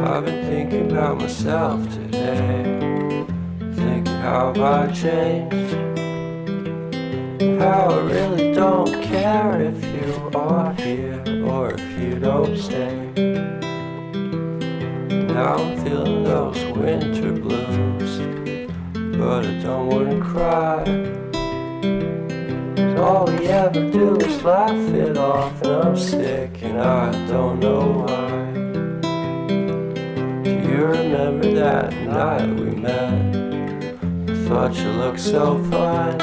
I've been thinking about myself today, thinking how I changed, how I really don't care if you are here or if you don't stay. Now I'm feeling those winter blues, but I don't wanna cry. All we ever do is laugh it off, and I'm sick and I don't know why. Do you remember that night we met? I thought you looked so fine.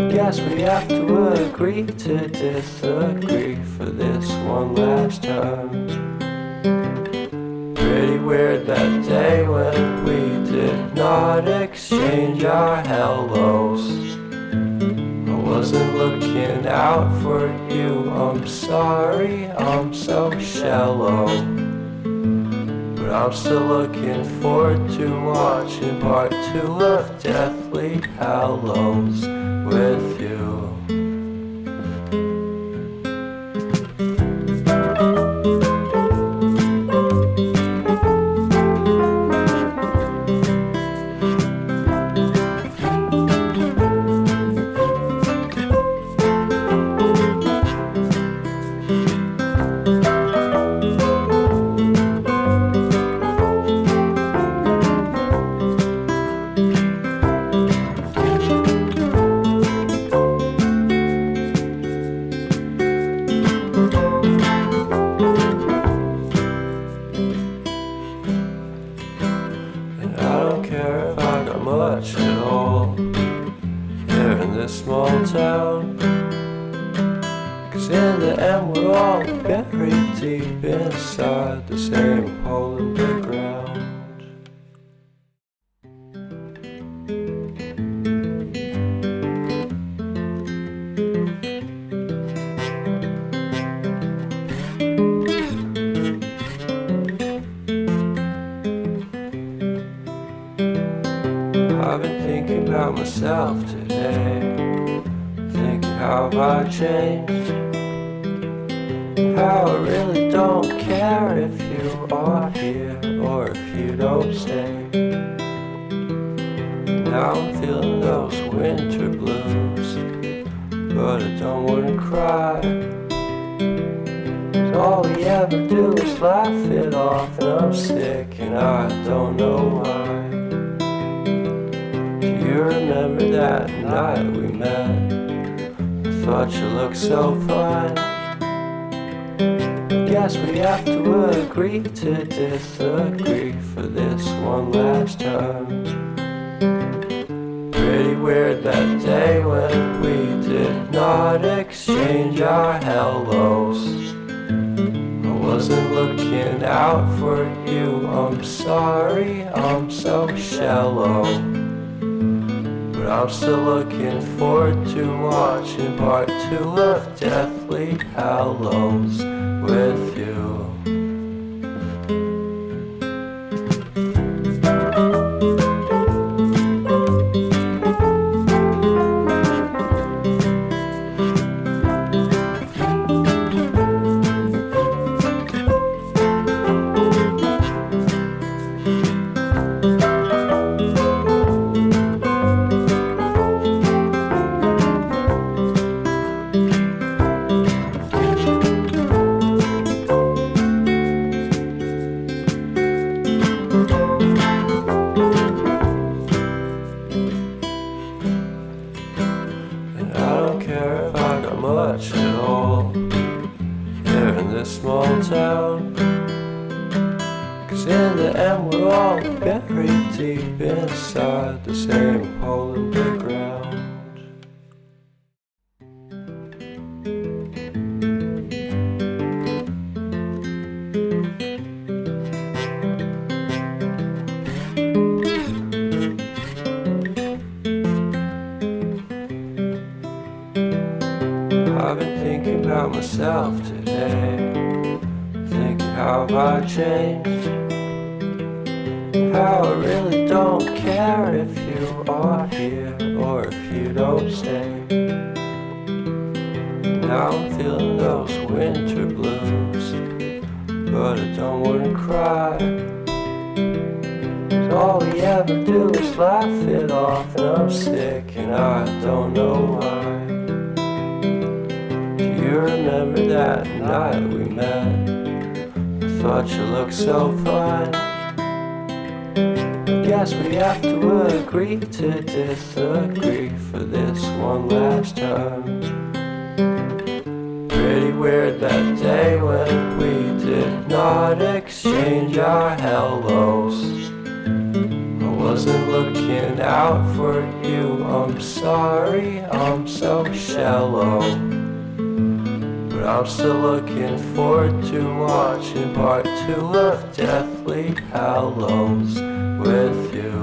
Guess we have to agree to disagree for this one last time. Pretty weird that day when we did not exchange our hellos. I wasn't looking out for you, I'm sorry, I'm so shallow. But I'm still looking forward to watching part 2 of Deathly Hallows with you. Much at all here in this small town, 'cause in the end we're all buried deep inside the same hole in the ground. I've been thinking about myself today, thinking how I changed, how I really don't care if you are here or if you don't stay. Now I'm feeling those winter blues, but I don't wanna cry. All we ever do is laugh it off, and I'm sick and I don't know why. You remember that night we met? I thought you looked so fine. Guess we have to agree to disagree for this one last time. Pretty weird that day when we did not exchange our hellos. I wasn't looking out for you, I'm sorry, I'm so shallow. But I'm still looking forward to watching part 2 of Deathly Hallows with you. Much at all here in this small town, 'cause in the end we're all buried deep inside the same hole in the ground. I've been thinking about myself today, thinking how I changed, how I really don't care if you are here or if you don't stay. Now I'm feeling those winter blues, but I don't wanna cry. All we ever do is laugh it off, and I'm sick and I don't know why. Do you remember that night we met? I thought you looked so fine. I guess we have to agree to disagree for this one last time. Pretty weird that day when we did not exchange our hellos. I wasn't looking out for you, I'm sorry, I'm so shallow. But I'm still looking forward to watching part 2 of Deathly Hallows with you.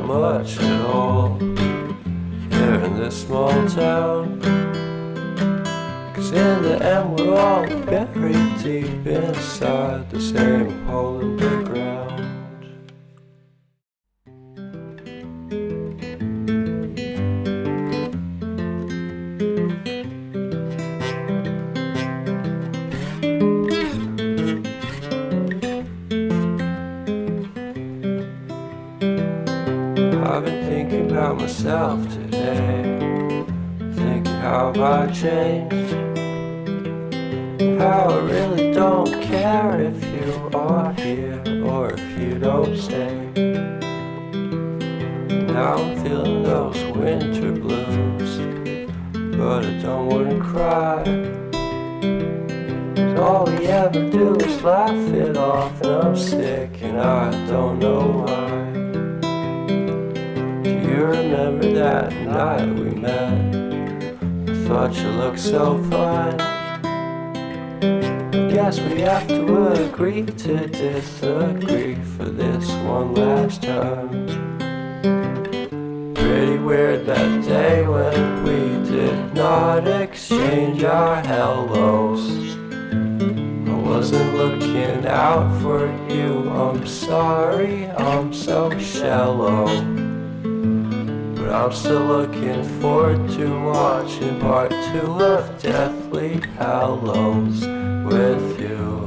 Much at all here in this small town, 'cause in the end we're all buried deep inside the same hole in the ground. I've been thinking about myself today, thinking how I changed, how I really don't care if you are here or if you don't stay. Now I'm feeling those winter blues, but I don't wanna cry. All we ever do is laugh it off, and I'm sick and I don't know why. You remember that night we met? I thought you looked so fine. I guess we have to agree to disagree for this one last time. Pretty weird that day when we did not exchange our hellos. I wasn't looking out for you, I'm sorry, I'm so shallow. But I'm still looking forward to watching part 2 of Deathly Hallows with you.